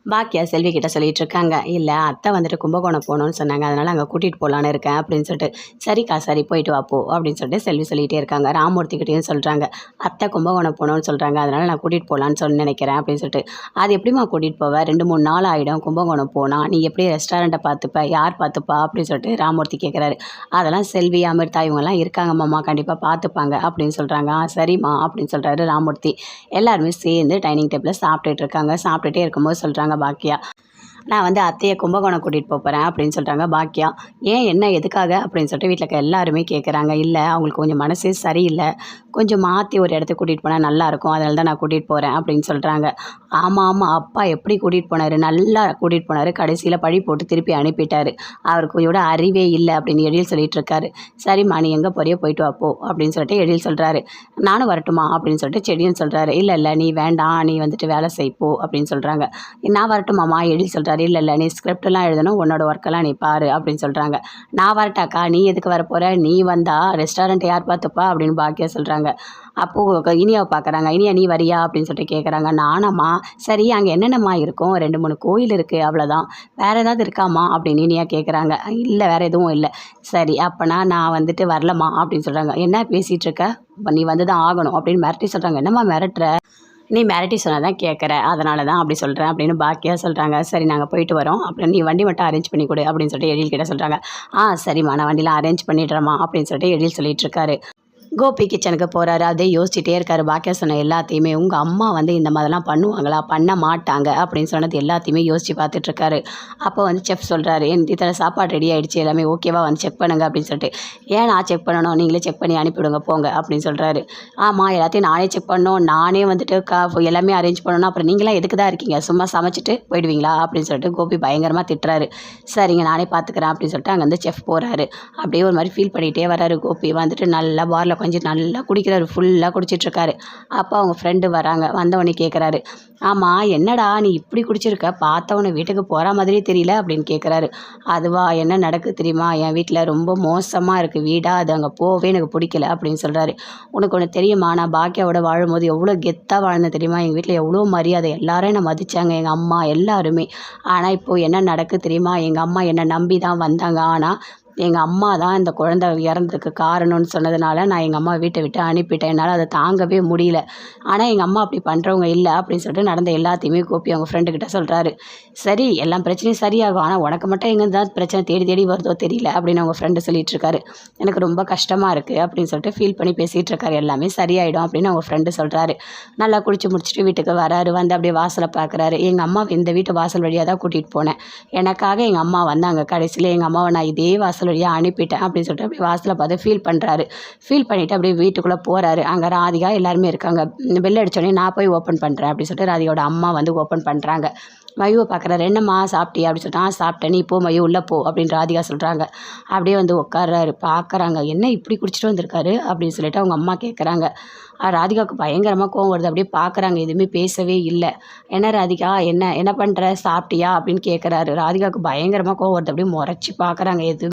பாக்கியா செல்வி கிட்ட சொல்லிட்டு இருக்காங்க. இல்லை அத்தை வந்துட்டு கும்பகோணம் போகணும்னு சொன்னாங்க, அதனால் அங்கே கூட்டிகிட்டு போகலான்னு இருக்கேன் அப்படின்னு சொல்லிட்டு. சரிக்கா சரி போயிட்டு வாப்போ அப்படின்னு சொல்லிட்டு செல்வி சொல்லிகிட்டே இருக்காங்க. ராமூர்த்திக்கிட்டையும் சொல்கிறாங்க, அத்தை கும்பகோணம் போகணும்னு சொல்கிறாங்க, அதனால் நான் கூட்டிகிட்டு போகலான்னு சொல்லி நினைக்கிறேன் அப்படின்னு சொல்லிட்டு. அது எப்படிமா கூட்டிகிட்டு போவேன், 2-3 நாள் ஆகிடும் கும்பகோணம் போனால், நீ எப்படி ரெஸ்டாரண்ட்டை பார்த்துப்ப, யார் பார்த்துப்பா அப்படின்னு சொல்லிட்டு ராமூர்த்தி கேட்குறாரு. அதெல்லாம் செல்வி அமிர்தா இவங்கெல்லாம் இருக்காங்க மாமா, கண்டிப்பாக பார்த்துப்பாங்க அப்படின்னு சொல்கிறாங்க. சரிம்மா அப்படின்னு சொல்கிறாரு ராமூர்த்தி. எல்லாருமே சேர்ந்து டைனிங் டேபிளில் சாப்பிட்டுட்டு இருக்காங்க. சாப்பிட்டுட்டே இருக்கும்போது சொல்கிறாங்க பாக்கியா, நான் வந்து அத்தையை கும்பகோணம் கூட்டிகிட்டு போகிறேன் அப்படின்னு சொல்கிறாங்க பாக்கியா. ஏன் என்ன எதுக்காக அப்படின்னு சொல்லிட்டு வீட்டில் இருக்க எல்லாருமே கேட்குறாங்க. இல்லை அவங்களுக்கு கொஞ்சம் மனசே சரியில்லை, கொஞ்சம் மாற்றி ஒரு இடத்துக்கு கூட்டிகிட்டு போனால் நல்லாயிருக்கும், அதனால தான் நான் கூட்டிகிட்டு போகிறேன் அப்படின்னு சொல்கிறாங்க. ஆமாம் அப்பா எப்படி கூட்டிகிட்டு போனார், நல்லா கூட்டிகிட்டு போனார், கடைசியில் பழி போட்டு திருப்பி அனுப்பிட்டார், அவருக்கு கொஞ்சம் அறிவே இல்லை அப்படின்னு எழில் சொல்லிட்டு இருக்காரு. சரிம்மா நீ எங்கே போறியோ போயிட்டு வாப்போ அப்படின்னு சொல்லிட்டு எழில் சொல்கிறாரு. நானும் வரட்டுமா அப்படின்னு சொல்லிட்டு செடியும் சொல்கிறாரு. இல்லை நீ வேண்டாம், நீ வந்துட்டு வேலை செய்ப்போ அப்படின்னு சொல்கிறாங்க. நான் வரட்டுமாம்மா எழில் சொல்கிறாரு. இல்லை நீ ஸ்கிரிப்டெல்லாம் எழுதணும், உன்னோட ஒர்க்கெல்லாம் நீ பாரு அப்படின்னு சொல்கிறாங்க. நான் வரட்டாக்கா, நீ எதுக்கு வரப்போகிற, நீ வந்தால் ரெஸ்டாரண்ட் யார் பார்த்துப்பா அப்படின்னு பாக்கியா சொல்கிறாங்க. அப்போது இனியாவை பார்க்குறாங்க. இனியா நீ வரியா அப்படின்னு சொல்லிட்டு கேட்குறாங்க. நானாம்மா, சரி அங்கே என்னென்னம்மா இருக்கும், 2-3 கோயில் இருக்குது அவ்வளோதான், வேறு ஏதாவது இருக்காம்மா அப்படின்னு இனியா கேட்குறாங்க. இல்லை வேறு எதுவும் இல்லை. சரி அப்போனா நான் வந்துட்டு வரலம்மா அப்படின்னு சொல்கிறாங்க. என்ன பேசிகிட்டு இருக்க, நீ வந்து தான் ஆகணும் அப்படின்னு மிரட்டி சொல்கிறாங்க. என்னம்மா மிரட்டுற, நீ மிரட்டி சொன்னால் தான் கேட்குற, அதனால தான் அப்படி சொல்கிறேன் அப்படின்னு பாக்கியா சொல்கிறாங்க. சரி நாங்கள் போயிட்டு வரோம், அப்புறம் நீ வண்டி மட்டும் அரேஞ்ச் பண்ணி கொடு அப்படின்னு சொல்லிட்டு எழில் கிட்ட சொல்கிறாங்க. சரிம்மா நான் வண்டிலாம் அரேஞ்ச் பண்ணிடுறேம்மா அப்படின்னு சொல்லிட்டு எழில் சொல்லிட்டு இருக்காரு. கோபி கிச்சனுக்கு போகிறாரு. அதே யோசிச்சுட்டே இருக்காரு. பாக்கியா சொன்ன எல்லாத்தையுமே, உங்கள் அம்மா வந்து இந்த மாதிரிலாம் பண்ணுவாங்களா, பண்ண மாட்டாங்க அப்படின்னு சொன்னது எல்லாத்தையுமே யோசித்து பார்த்துட்ருக்காரு. அப்போ வந்து செஃப் சொல்கிறாரு, இத்தனை சாப்பாடு ரெடி ஆகிடுச்சு, எல்லாமே ஓகேவா வந்து செக் பண்ணுங்க அப்படின்னு சொல்லிட்டு. ஏன் நான் செக் பண்ணணும், நீங்களே செக் பண்ணி அனுப்பிவிடுங்க போங்க அப்படின்னு சொல்கிறாரு. ஆமாம் எல்லாத்தையும் நானே செக் பண்ணணும், நானே வந்துட்டு எல்லாமே அரேஞ்ச் பண்ணணும், அப்புறம் நீங்களாம் எதுக்கு தான் இருக்கீங்க, சும்மா சமைச்சிட்டு போயிடுவீங்களா அப்படின்னு சொல்லிட்டு கோபி பயங்கரமாக திட்டுறாரு. சரிங்க நானே பார்த்துக்கிறேன் அப்படின்னு சொல்லிட்டு அங்கேருந்து செஃப் போகிறாரு. அப்படியே ஒரு மாதிரி ஃபீல் பண்ணிகிட்டே வராரு. கோபி வந்துட்டு நல்லா பாரில் கொஞ்சம் நல்லா குடிக்கிறாரு, ஃபுல்லாக குடிச்சிட்ருக்காரு. அப்போ அவங்க ஃப்ரெண்டு வராங்க. வந்தவொடனே கேட்குறாரு, ஆமாம் என்னடா நீ இப்படி குடிச்சிருக்க, பார்த்தவொன்னே வீட்டுக்கு போகிற மாதிரியே தெரியல அப்படின்னு கேட்குறாரு. அதுவா என்ன நடக்குது தெரியுமா, என் வீட்டில் ரொம்ப மோசமாக இருக்குது வீடா, அது அங்கே போவே எனக்கு பிடிக்கல அப்படின்னு சொல்கிறாரு. உனக்கு ஒன்று தெரியுமா, நான் பாக்கியாவோட வாழும்போது எவ்வளோ கெத்தாக வாழ்ந்தேன் தெரியுமா, எங்கள் வீட்டில் எவ்வளோ மரியாதை, எல்லாரும் என்னை மதித்தாங்க, எங்கள் அம்மா எல்லாருமே. ஆனால் இப்போது என்ன நடக்குது தெரியுமா, எங்கள் அம்மா என்னை நம்பி தான் வந்தாங்க, ஆனால் எங்கள் அம்மா தான் இந்த குழந்தை இறந்ததுக்கு காரணம்னு சொன்னதுனால நான் எங்கள் அம்மா வீட்டை விட்டு அனுப்பிட்டேன், என்னால் அதை தாங்கவே முடியல. ஆனால் எங்கள் அம்மா அப்படி பண்ணுறவங்க இல்லை அப்படின்னு சொல்லிட்டு நடந்த எல்லாத்தையுமே கோபி அவங்க ஃப்ரெண்டுக்கிட்ட சொல்கிறாரு. சரி எல்லா பிரச்சனையும் சரியாகும், ஆனால் உனக்கு மட்டும் எங்கே தான் பிரச்சனை தேடி தேடி வருதோ தெரியல அப்படின்னு அவங்க ஃப்ரெண்டு சொல்லிட்டு இருக்காரு. எனக்கு ரொம்ப கஷ்டமாக இருக்குது அப்படின்னு சொல்லிட்டு ஃபீல் பண்ணி பேசிகிட்டு இருக்காரு. எல்லாமே சரியாயிடும் அப்படின்னு அவங்க ஃப்ரெண்டு சொல்கிறாரு. நல்லா குடிச்சு முடிச்சுட்டு வீட்டுக்கு வராரு. வந்து அப்படியே வாசலை பார்க்குறாரு. எங்கள் அம்மா இந்த வீட்டு வாசல் வழியாக தான் கூட்டிகிட்டு போனேன், எனக்காக எங்கள் அம்மா வந்தாங்க, கடைசியில் எங்கள் அம்மாவை நான் இதே வாசல் வழியாக அனுப்பிட்டேன் அப்படின்னு சொல்லிட்டு அப்படியே வாசலை பார்த்து ஃபீல் பண்ணுறாரு. ஃபீல் பண்ணிவிட்டு அப்படியே வீட்டுக்குள்ளே போகிறாரு. அங்கே ராதிகா எல்லாருமே இருக்காங்க. பெல் அடித்தோடனே நான் போய் ஓப்பன் பண்ணுறேன் அப்படின்னு சொல்லிட்டு ராதிகாவோட அம்மா வந்து ஓப்பன் பண்ணுறாங்க. மயுவை பார்க்குறாரு. என்னம்மா சாப்பிட்டியா அப்படின்னு சொல்லிட்டு, சாப்பிட்டேன், நீ போ மயு உள்ளே போ அப்படின்னு ராதிகா சொல்கிறாங்க. அப்படியே வந்து உட்கார்றாரு. பார்க்குறாங்க, என்ன இப்படி குடிச்சிட்டு வந்திருக்காரு அப்படின்னு சொல்லிட்டு அவங்க அம்மா கேட்குறாங்க. ராதிகாவுக்கு பயங்கரமாக கோவம் வருது. அப்படியே பார்க்குறாங்க, எதுவுமே பேசவே இல்லை. என்ன ராதிகா என்ன என்ன பண்ணுற, சாப்பிட்டியா அப்படின்னு கேட்குறாரு. ராதிகாவுக்கு பயங்கரமாக கோவம் வருது. அப்படியே முறைச்சி பார்க்குறாங்க, எது